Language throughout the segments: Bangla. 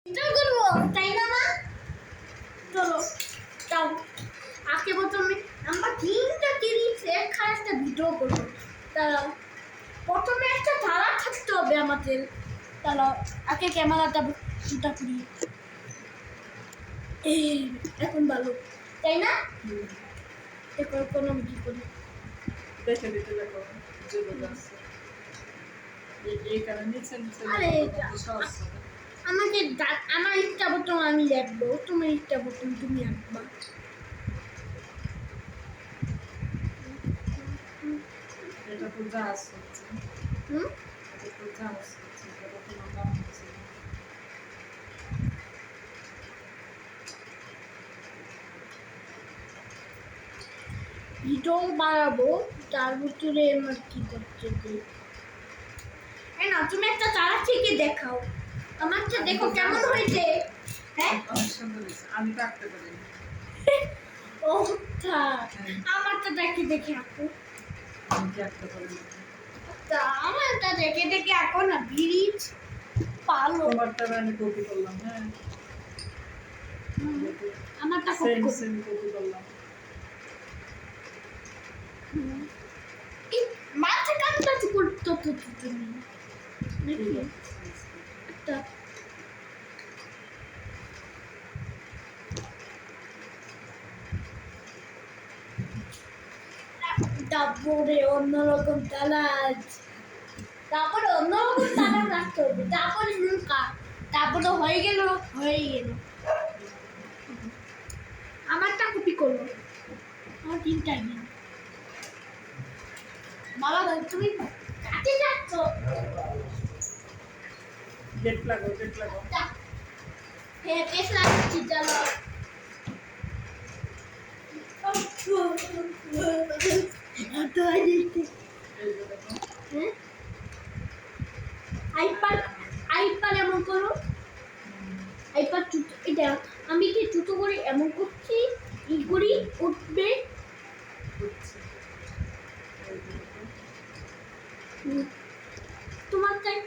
এটা করবো তাই না মা? চলো যাও। আজকে প্রথমে আমরা 3:30 একখানে একটা ভিডিও করবো। দাঁড়াও, প্রথমে একটা ধারা থাকতে হবে আমাদের। দাঁড়াও, আগে ক্যামেরাটা শুটা করি। এখন ভালো তাই না? এখন কোনো কি করি দেখে দিতে দেখো এই কারণে আরে আমাকে আমার ইচ্ছা বোতাম আমি লিখবো, তোমার ইচ্ছা বোতাম তুমি আঁকবা। এটা তো যা আছে এটা তো যা আছে এটা তো তোমার নাম আছে ভিডিও বাড়াবো তার ভিতরে আমার কি করছে না, তুমি একটা তারা থেকে দেখাও আমারটা, দেখো কেমন হয়েছে। হ্যাঁ আমি তো আঁকতে পারি ও তা আমারটা দেখে দেখে আঁকো। আমি কি আঁকতে পারি তা আমারটা দেখে দেখে আঁকো না, ব্রিজ পালো। তোমারটা আমি কপি করলাম। হ্যাঁ আমারটা সেম কপি করলাম। মাথা কাটটা করতে তো তুমি নাকি একটা তারপরে অন্যরকম তালাজ, তারপরে অন্যরকম তালাজ রাখতে হবে, তারপরে তারপরে হয়ে গেল। আমারটা কপি করলো, আমার 3টাই দিন। বাবা তুমি কাটে যাচ্ছ, গেট লাগো হ্যাঁ পেস লাগছি। চলো আইপ্যাড এমন করো, আইপ্যাড এটা আমি কি ছোট করে এমন করছি, ই করি উঠবে। তোমার তাই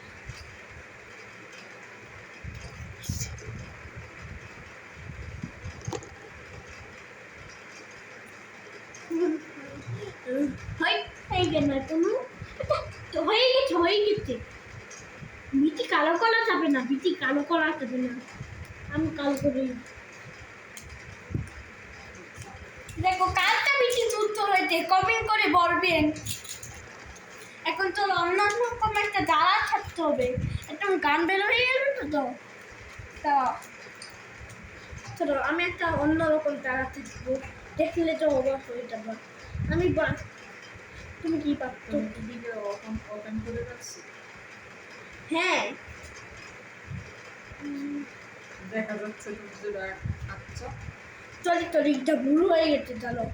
হয়ে গেল তুমি হয়ে গেছে। বিটি কালো করা যাবে না, বিটি কালো করা যাবে না, আমি কালো করে দেখো কালটা বেশি সুস্থ হয়েছে কমেন্ট করে বলবেন। এখন তো অন্যান্য রকম একটা দ্বারা থাকতে হবে, একদম গান বের হয়ে গেল তো তা চলো আমি একটা অন্যরকম দ্বারা থাকবো, দেখলে তো অবাক হয়ে যাবো আমি। তুমি কি পাচ্ছ? ভিডিও ওপেন করে রাখছি। হ্যাঁ দেখা যাচ্ছে তুমি যেটা আঁকছো। চলি এটা ভুল হয়ে গেছে। চলো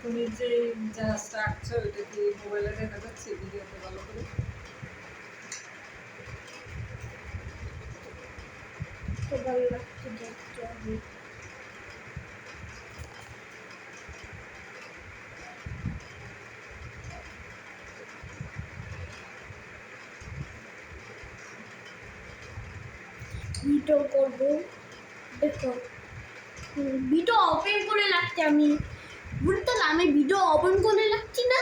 তুমি যে জাহাজটা আঁকছো ওইটা কি মোবাইলে দেখা যাচ্ছে ভিডিওতে ভালো করে? তো ভালো লাগছে দেখতে হবে। ভিডিও করবো, দেখো ভিডিও ওপেন করে লাগছে, আমি বলতে আমি ভিডিও ওপেন করে লাগছি না।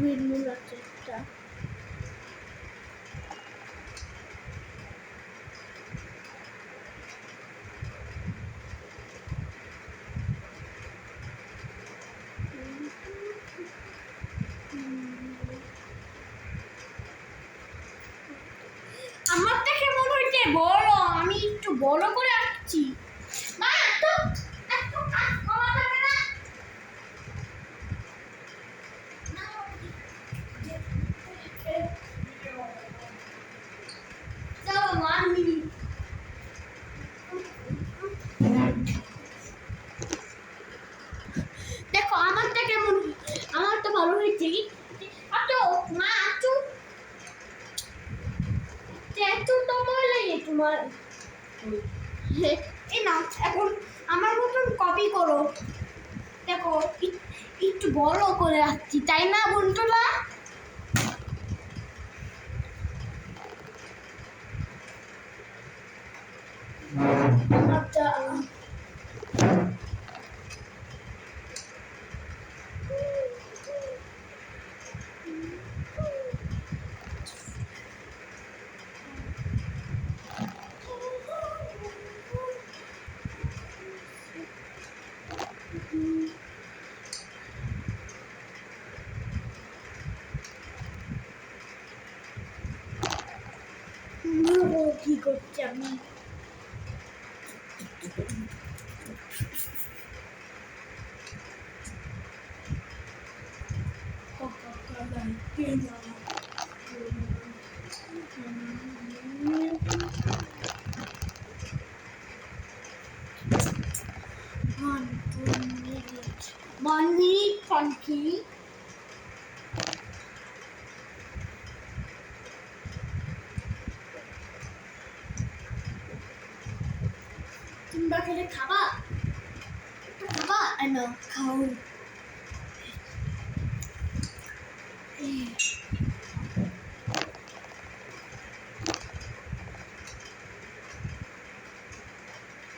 ভিডিও লাগছে একটা আমারটা কেমন হয়েছে বলো, আমি একটু বড় করে আঁকছি। মা তো একটু কাজ করা যাবে না? দেখি আচ্ছা মা আচ্ছু এত সময় লাগে তোমার এই না এখন আমার মতন কপি করো দেখো একটু বড় করে রাখছি তাই না বন্ধুরা আচ্ছা কি করছি আমি One minute, funky. তোমরা খেলে খাবা খাবা না খাও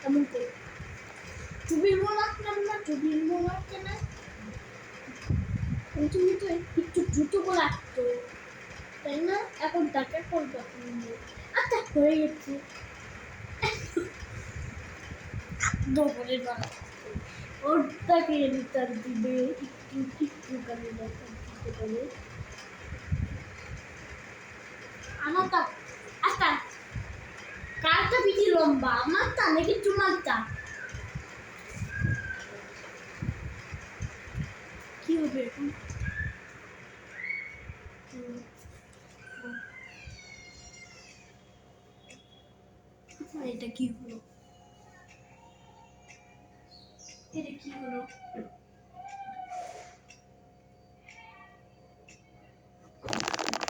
কেমন করে চুবির মন আসলাম না চুবির মন আসছে না তুমি তো একটু দ্রুত করে আসতো তাই না এখন তাকে করবো আচ্ছা হয়ে গেছে দোকানের বাড়া ওটাকে এডিটার দিবে একটু কানে দিতে পারে আমারটা আচ্ছা কারটা বেশি লম্বা আমারটা নাকি তোমারটা কি হবে এখন এটা কি হলো এটা কি হলো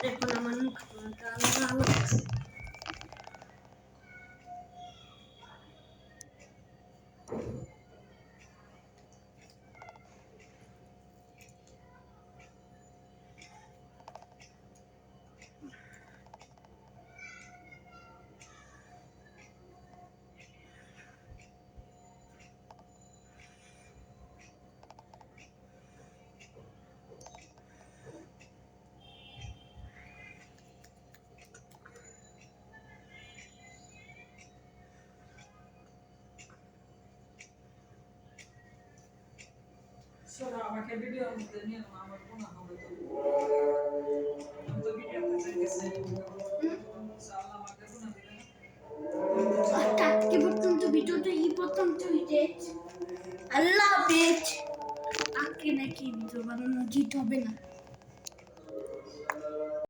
এখন আমার মুখ শোনো আমাকে ভিডিও মধ্যে নিয়ে নাও আমার গুনাহ হবে তো আমি তো ভিডিওতে চাইতেছি আল্লাহ আমাকে গুনাহ দিবে না আজকে পর্যন্ত ভিডিওটা এই পর্যন্ত আল্লাহ হাফেজ আজকে নাকি ভিডিও বানানো জিত হবে না